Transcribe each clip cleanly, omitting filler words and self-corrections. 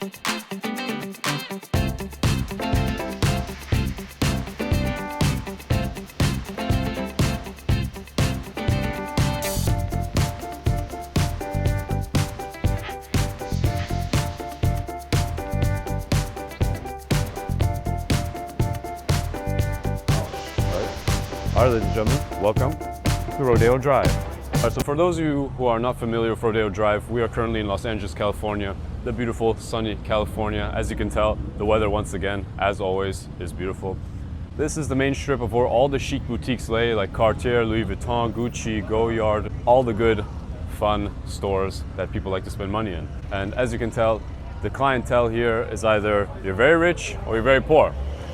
All right, ladies and gentlemen, welcome to Rodeo Drive. All right, so for those of you who are not familiar with Rodeo Drive, we are currently in Los Angeles, California, the beautiful sunny California. As you can tell, the weather once again, as always, is beautiful. This is the main strip of where all the chic boutiques lay, like Cartier, Louis Vuitton, Gucci, Goyard, all the good, fun stores that people like to spend money in. And as you can tell, the clientele here is either you're very rich or you're very poor,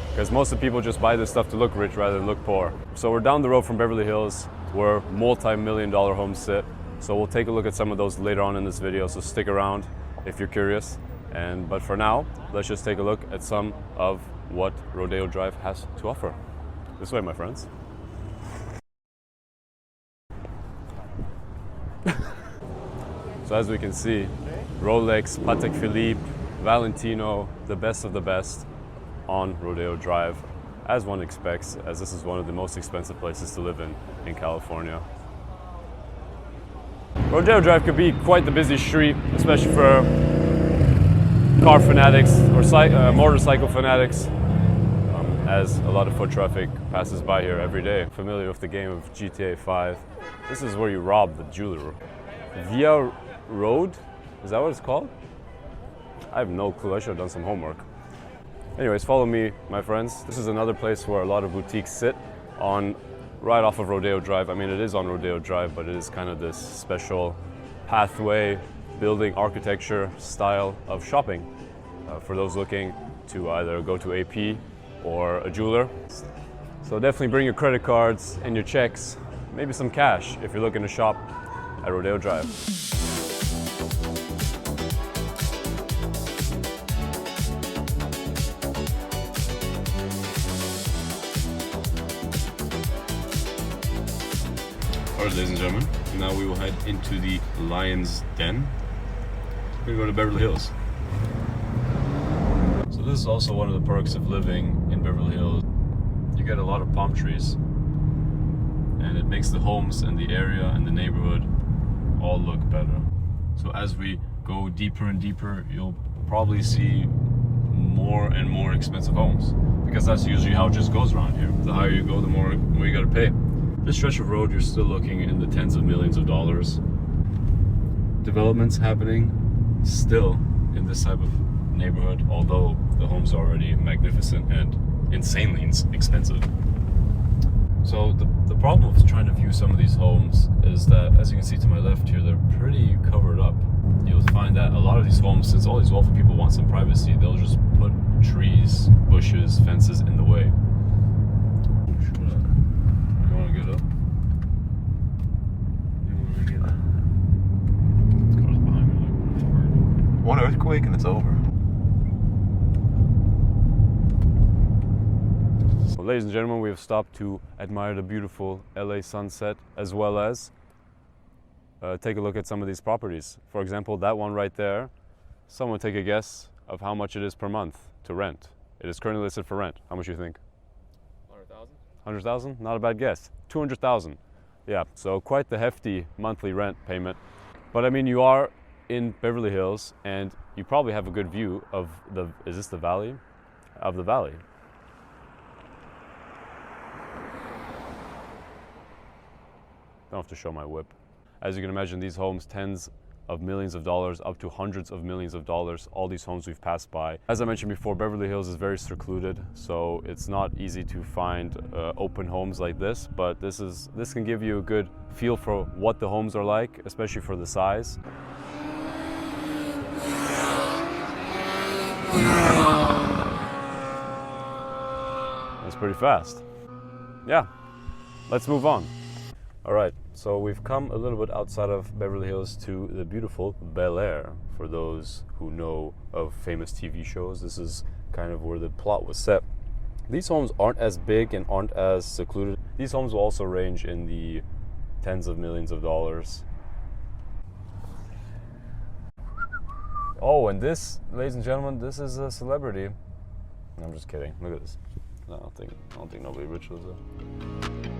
because most of the people just buy this stuff to look rich rather than look poor. So we're down the road from Beverly Hills, where multi-million-dollar homes sit. So we'll take a look at some of those later on in this video, so stick around if you're curious. But for now, let's just take a look at some of what Rodeo Drive has to offer. This way, my friends. So as we can see, Rolex, Patek Philippe, Valentino, the best of the best on Rodeo Drive, as one expects, as this is one of the most expensive places to live in California. Rodeo Drive could be quite the busy street, especially for car fanatics or motorcycle fanatics, as a lot of foot traffic passes by here every day. Familiar with the game of GTA 5, this is where you rob the jeweler. Via Road? Is that what it's called? I have no clue, I should have done some homework. Anyways, follow me, my friends. This is another place where a lot of boutiques sit right off of Rodeo Drive. I mean, it is on Rodeo Drive, but it is kind of this special pathway, building architecture style of shopping for those looking to either go to AP or a jeweler. So definitely bring your credit cards and your checks, maybe some cash if you're looking to shop at Rodeo Drive. Alright, ladies and gentlemen, now we will head into the Lion's Den. We're going to go to Beverly Hills. So this is also one of the perks of living in Beverly Hills. You get a lot of palm trees, and it makes the homes and the area and the neighborhood all look better. So as we go deeper and deeper, you'll probably see more and more expensive homes, because that's usually how it just goes around here. The higher you go, the more you gotta pay. This stretch of road, you're still looking in the tens of millions of dollars. Developments happening still in this type of neighborhood, although the homes are already magnificent and insanely expensive. So the problem with trying to view some of these homes is that, as you can see to my left here, they're pretty covered up. You'll find that a lot of these homes, since all these wealthy people want some privacy, they'll just put trees, bushes, fences in the way. One earthquake and it's over. Well, ladies and gentlemen, we have stopped to admire the beautiful LA sunset, as well as take a look at some of these properties. For example, that one right there, someone take a guess of how much it is per month to rent. It is currently listed for rent. How much do you think? 100,000. 100,000? Not a bad guess. 200,000. Yeah, so quite the hefty monthly rent payment. But I mean, you are in Beverly Hills, and you probably have a good view of is this the valley? Of the valley. Don't have to show my whip. As you can imagine, these homes, tens of millions of dollars, up to hundreds of millions of dollars, all these homes we've passed by. As I mentioned before, Beverly Hills is very secluded, so it's not easy to find open homes like this, but this can give you a good feel for what the homes are like, especially for the size. That's pretty fast. Yeah, let's move on. All right, so we've come a little bit outside of Beverly Hills to the beautiful Bel Air. For those who know of famous TV shows, this is kind of where the plot was set. These homes aren't as big and aren't as secluded. These homes will also range in the tens of millions of dollars. Oh, and this, ladies and gentlemen, this is a celebrity. I'm just kidding. Look at this. I don't think nobody rich was there.